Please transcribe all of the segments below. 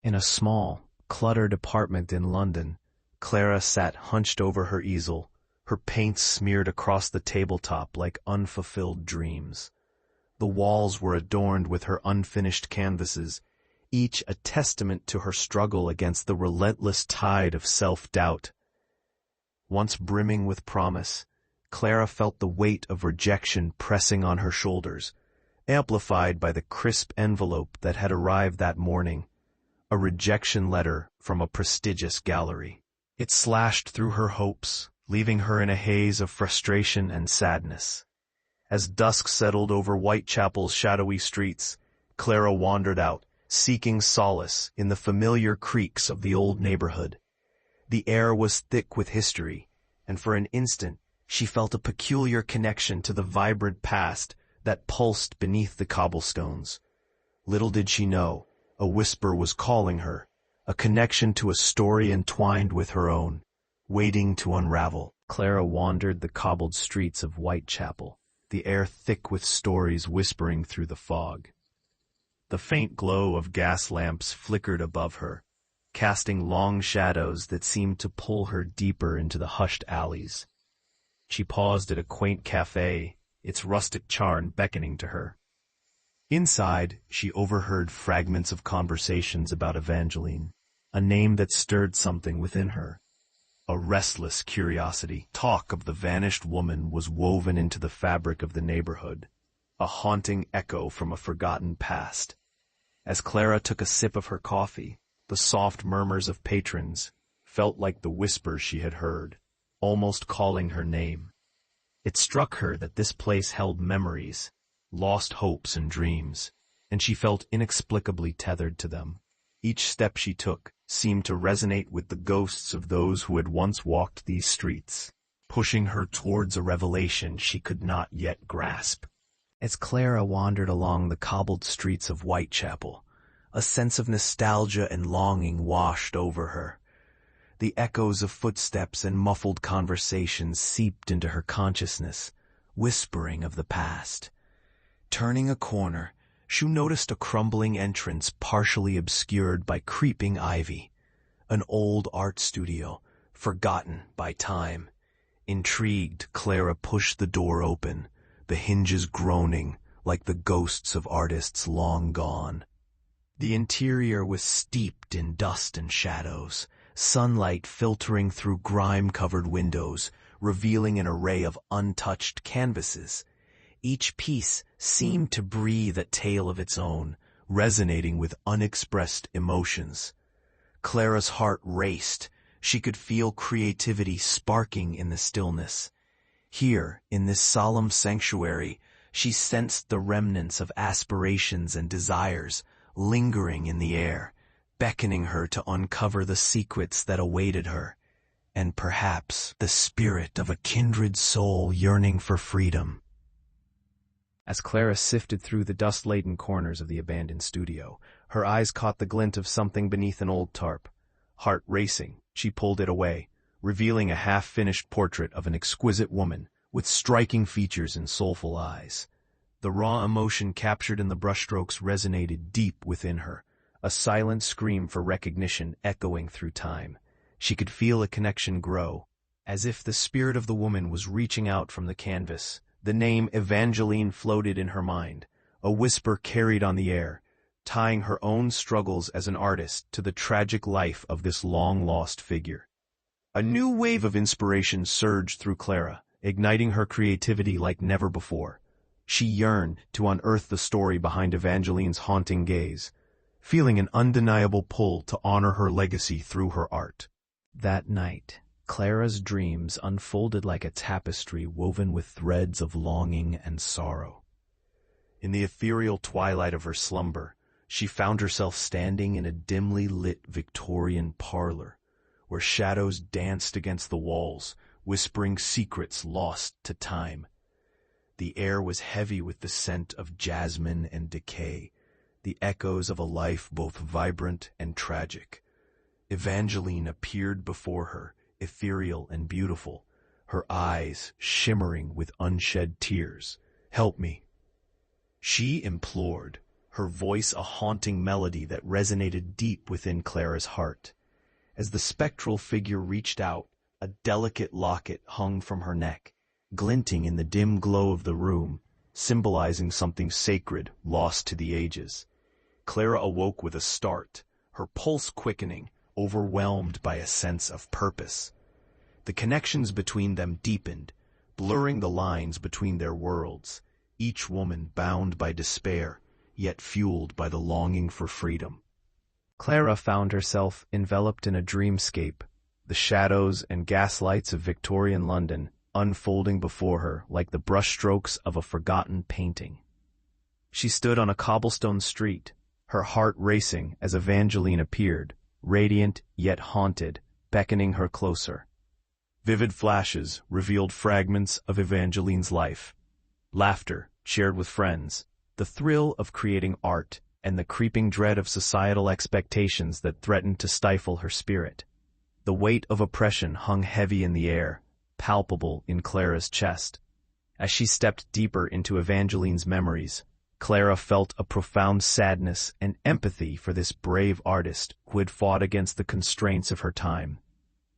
In a small, cluttered apartment in London, Clara sat hunched over her easel, her paint smeared across the tabletop like unfulfilled dreams. The walls were adorned with her unfinished canvases, each a testament to her struggle against the relentless tide of self-doubt. Once brimming with promise, Clara felt the weight of rejection pressing on her shoulders, amplified by the crisp envelope that had arrived that morning, a rejection letter from a prestigious gallery. It slashed through her hopes, leaving her in a haze of frustration and sadness. As dusk settled over Whitechapel's shadowy streets, Clara wandered out, seeking solace in the familiar creaks of the old neighborhood. The air was thick with history, and for an instant she felt a peculiar connection to the vibrant past that pulsed beneath the cobblestones. Little did she know, a whisper was calling her, a connection to a story entwined with her own, waiting to unravel. Clara wandered the cobbled streets of Whitechapel, the air thick with stories whispering through the fog. The faint glow of gas lamps flickered above her, casting long shadows that seemed to pull her deeper into the hushed alleys. She paused at a quaint cafe, its rustic charm beckoning to her. Inside, she overheard fragments of conversations about Evangeline, a name that stirred something within her. A restless curiosity. Talk of the vanished woman was woven into the fabric of the neighborhood, a haunting echo from a forgotten past. As Clara took a sip of her coffee, the soft murmurs of patrons felt like the whispers she had heard, almost calling her name. It struck her that this place held memories, lost hopes and dreams, and she felt inexplicably tethered to them. Each step she took seemed to resonate with the ghosts of those who had once walked these streets, pushing her towards a revelation she could not yet grasp. As Clara wandered along the cobbled streets of Whitechapel, a sense of nostalgia and longing washed over her. The echoes of footsteps and muffled conversations seeped into her consciousness, whispering of the past. Turning a corner, she noticed a crumbling entrance partially obscured by creeping ivy, an old art studio, forgotten by time. Intrigued, Clara pushed the door open, the hinges groaning like the ghosts of artists long gone. The interior was steeped in dust and shadows, sunlight filtering through grime-covered windows, revealing an array of untouched canvases. Each piece seemed to breathe a tale of its own, resonating with unexpressed emotions. Clara's heart raced. She could feel creativity sparking in the stillness. Here, in this solemn sanctuary, she sensed the remnants of aspirations and desires lingering in the air, beckoning her to uncover the secrets that awaited her, and perhaps the spirit of a kindred soul yearning for freedom. As Clara sifted through the dust-laden corners of the abandoned studio, her eyes caught the glint of something beneath an old tarp. Heart racing, she pulled it away, revealing a half-finished portrait of an exquisite woman with striking features and soulful eyes. The raw emotion captured in the brushstrokes resonated deep within her, a silent scream for recognition echoing through time. She could feel a connection grow, as if the spirit of the woman was reaching out from the canvas. The name Evangeline floated in her mind, a whisper carried on the air, tying her own struggles as an artist to the tragic life of this long-lost figure. A new wave of inspiration surged through Clara, igniting her creativity like never before. She yearned to unearth the story behind Evangeline's haunting gaze, feeling an undeniable pull to honor her legacy through her art. That night, Clara's dreams unfolded like a tapestry woven with threads of longing and sorrow. In the ethereal twilight of her slumber, she found herself standing in a dimly lit Victorian parlor, where shadows danced against the walls, whispering secrets lost to time. The air was heavy with the scent of jasmine and decay, the echoes of a life both vibrant and tragic. Evangeline appeared before her, ethereal and beautiful, her eyes shimmering with unshed tears. "Help me," she implored, her voice a haunting melody that resonated deep within Clara's heart. As the spectral figure reached out, a delicate locket hung from her neck, glinting in the dim glow of the room, symbolizing something sacred lost to the ages. Clara awoke with a start, her pulse quickening, overwhelmed by a sense of purpose. The connections between them deepened, blurring the lines between their worlds, each woman bound by despair, yet fueled by the longing for freedom. Clara found herself enveloped in a dreamscape, the shadows and gaslights of Victorian London unfolding before her like the brushstrokes of a forgotten painting. She stood on a cobblestone street, her heart racing as Evangeline appeared, radiant yet haunted, beckoning her closer. Vivid flashes revealed fragments of Evangeline's life. Laughter shared with friends, the thrill of creating art, and the creeping dread of societal expectations that threatened to stifle her spirit. The weight of oppression hung heavy in the air, palpable in Clara's chest. As she stepped deeper into Evangeline's memories, Clara felt a profound sadness and empathy for this brave artist who had fought against the constraints of her time.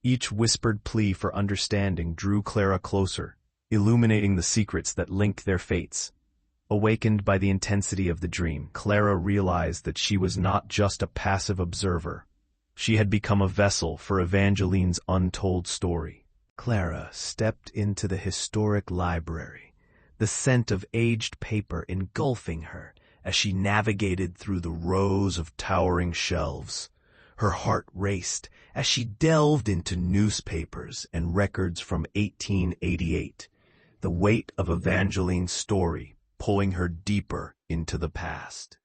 Each whispered plea for understanding drew Clara closer, illuminating the secrets that link their fates. Awakened by the intensity of the dream, Clara realized that she was not just a passive observer. She had become a vessel for Evangeline's untold story. Clara stepped into the historic library, the scent of aged paper engulfing her as she navigated through the rows of towering shelves. Her heart raced as she delved into newspapers and records from 1888, the weight of Evangeline's story pulling her deeper into the past.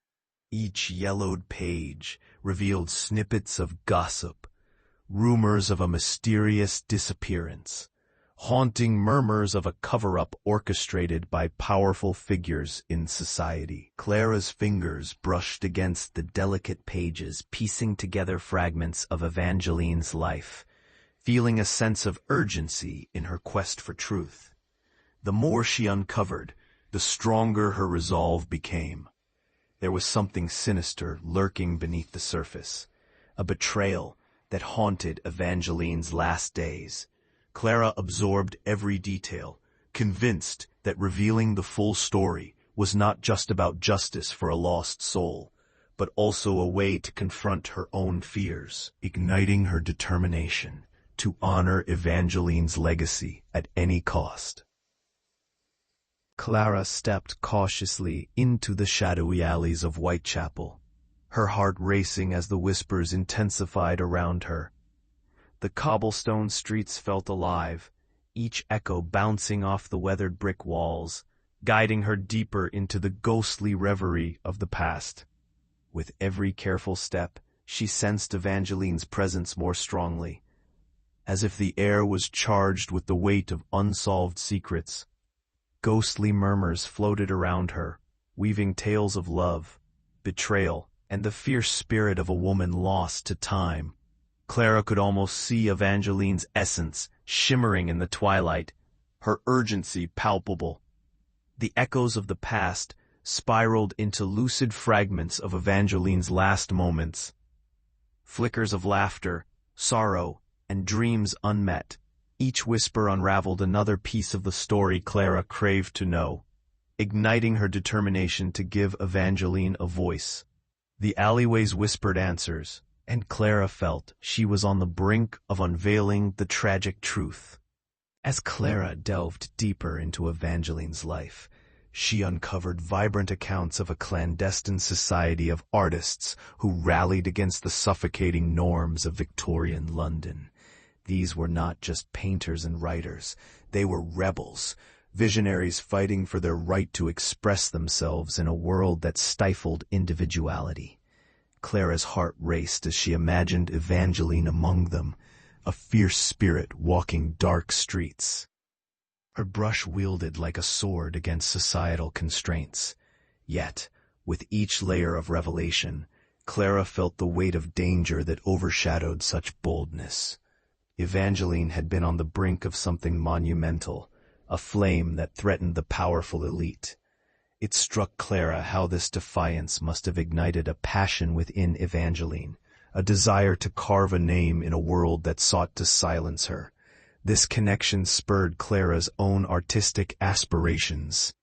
Each yellowed page revealed snippets of gossip, rumors of a mysterious disappearance, haunting murmurs of a cover-up orchestrated by powerful figures in society. Clara's fingers brushed against the delicate pages, piecing together fragments of Evangeline's life, feeling a sense of urgency in her quest for truth. The more she uncovered, the stronger her resolve became. There was something sinister lurking beneath the surface, a betrayal that haunted Evangeline's last days. Clara absorbed every detail, convinced that revealing the full story was not just about justice for a lost soul, but also a way to confront her own fears, igniting her determination to honor Evangeline's legacy at any cost. Clara stepped cautiously into the shadowy alleys of Whitechapel, her heart racing as the whispers intensified around her. The cobblestone streets felt alive, each echo bouncing off the weathered brick walls, guiding her deeper into the ghostly reverie of the past. With every careful step, she sensed Evangeline's presence more strongly, as if the air was charged with the weight of unsolved secrets. Ghostly murmurs floated around her, weaving tales of love, betrayal, and the fierce spirit of a woman lost to time. Clara could almost see Evangeline's essence shimmering in the twilight, her urgency palpable. The echoes of the past spiraled into lucid fragments of Evangeline's last moments. Flickers of laughter, sorrow, and dreams unmet. Each whisper unraveled another piece of the story Clara craved to know, igniting her determination to give Evangeline a voice. The alleyways whispered answers, and Clara felt she was on the brink of unveiling the tragic truth. As Clara delved deeper into Evangeline's life, she uncovered vibrant accounts of a clandestine society of artists who rallied against the suffocating norms of Victorian London. These were not just painters and writers, they were rebels, visionaries fighting for their right to express themselves in a world that stifled individuality. Clara's heart raced as she imagined Evangeline among them, a fierce spirit walking dark streets. Her brush wielded like a sword against societal constraints. Yet, with each layer of revelation, Clara felt the weight of danger that overshadowed such boldness. Evangeline had been on the brink of something monumental, a flame that threatened the powerful elite. It struck Clara how this defiance must have ignited a passion within Evangeline, a desire to carve a name in a world that sought to silence her. This connection spurred Clara's own artistic aspirations,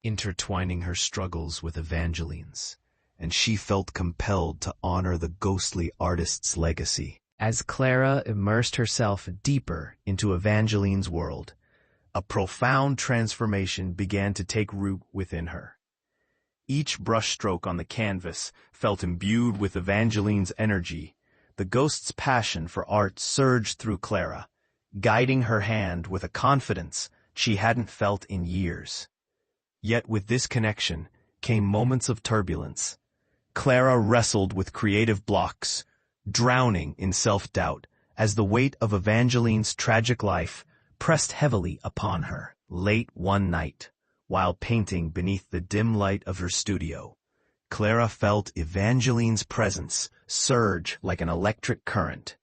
intertwining her struggles with Evangeline's, and she felt compelled to honor the ghostly artist's legacy. As Clara immersed herself deeper into Evangeline's world, a profound transformation began to take root within her. Each brushstroke on the canvas felt imbued with Evangeline's energy. The ghost's passion for art surged through Clara, guiding her hand with a confidence she hadn't felt in years. Yet with this connection came moments of turbulence. Clara wrestled with creative blocks, drowning in self-doubt as the weight of Evangeline's tragic life pressed heavily upon her. Late one night, while painting beneath the dim light of her studio, Clara felt Evangeline's presence surge like an electric current.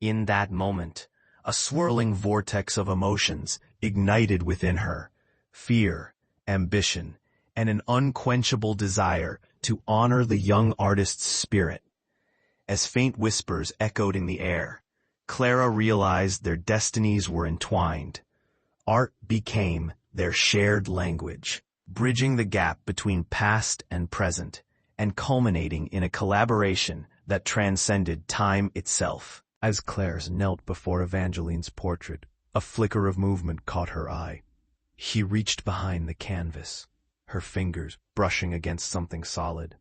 In that moment, a swirling vortex of emotions ignited within her: fear, ambition, and an unquenchable desire to honor the young artist's spirit. As faint whispers echoed in the air, Clara realized their destinies were entwined. Art became their shared language, bridging the gap between past and present, and culminating in a collaboration that transcended time itself. As Clara knelt before Evangeline's portrait, a flicker of movement caught her eye. She reached behind the canvas, her fingers brushing against something solid.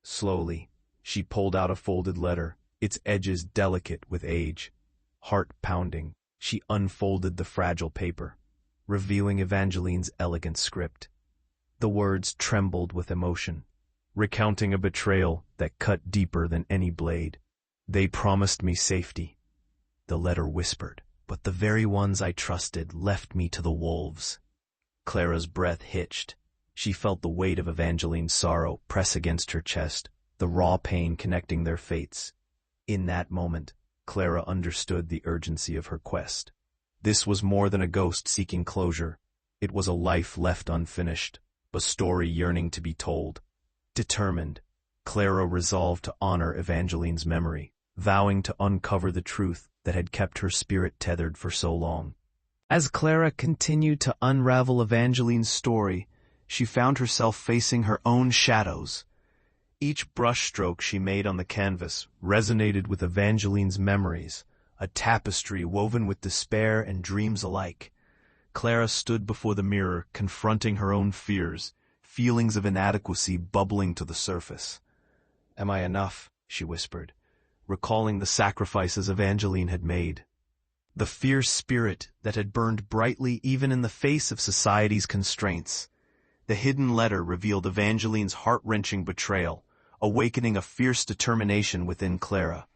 Slowly, she pulled out a folded letter, its edges delicate with age. Heart pounding, she unfolded the fragile paper, revealing Evangeline's elegant script. The words trembled with emotion, recounting a betrayal that cut deeper than any blade. "They promised me safety," the letter whispered, "but the very ones I trusted left me to the wolves." Clara's breath hitched. She felt the weight of Evangeline's sorrow press against her chest, the raw pain connecting their fates. In that moment, Clara understood the urgency of her quest. This was more than a ghost seeking closure. It was a life left unfinished, a story yearning to be told. Determined, Clara resolved to honor Evangeline's memory, vowing to uncover the truth that had kept her spirit tethered for so long. As Clara continued to unravel Evangeline's story, she found herself facing her own shadows. Each brushstroke she made on the canvas resonated with Evangeline's memories, a tapestry woven with despair and dreams alike. Clara stood before the mirror, confronting her own fears, feelings of inadequacy bubbling to the surface. "Am I enough?" she whispered, recalling the sacrifices Evangeline had made. The fierce spirit that had burned brightly even in the face of society's constraints. The hidden letter revealed Evangeline's heart-wrenching betrayal, awakening a fierce determination within Clara.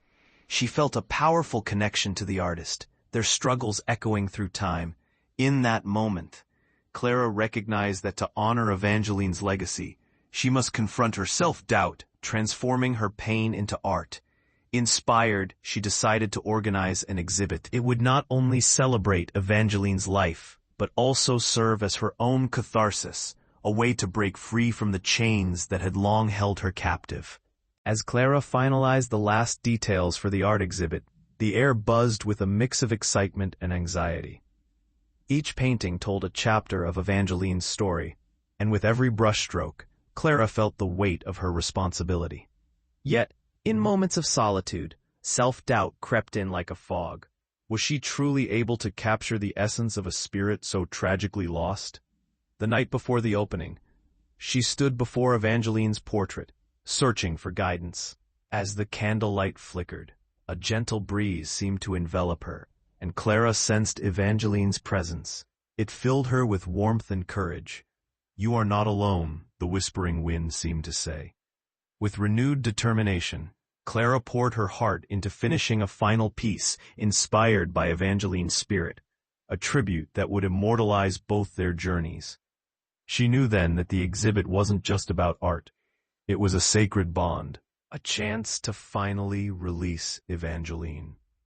She felt a powerful connection to the artist, their struggles echoing through time. In that moment, Clara recognized that to honor Evangeline's legacy, she must confront her self-doubt, transforming her pain into art. Inspired, she decided to organize an exhibit. It would not only celebrate Evangeline's life, but also serve as her own catharsis, a way to break free from the chains that had long held her captive. As Clara finalized the last details for the art exhibit, the air buzzed with a mix of excitement and anxiety. Each painting told a chapter of Evangeline's story, and with every brushstroke, Clara felt the weight of her responsibility. Yet, in moments of solitude, self-doubt crept in like a fog. Was she truly able to capture the essence of a spirit so tragically lost? The night before the opening, she stood before Evangeline's portrait, searching for guidance. As the candlelight flickered, a gentle breeze seemed to envelop her, and Clara sensed Evangeline's presence. It filled her with warmth and courage. "You are not alone," the whispering wind seemed to say. With renewed determination, Clara poured her heart into finishing a final piece inspired by Evangeline's spirit, a tribute that would immortalize both their journeys. She knew then that the exhibit wasn't just about art. It was a sacred bond, a chance to finally release Evangeline.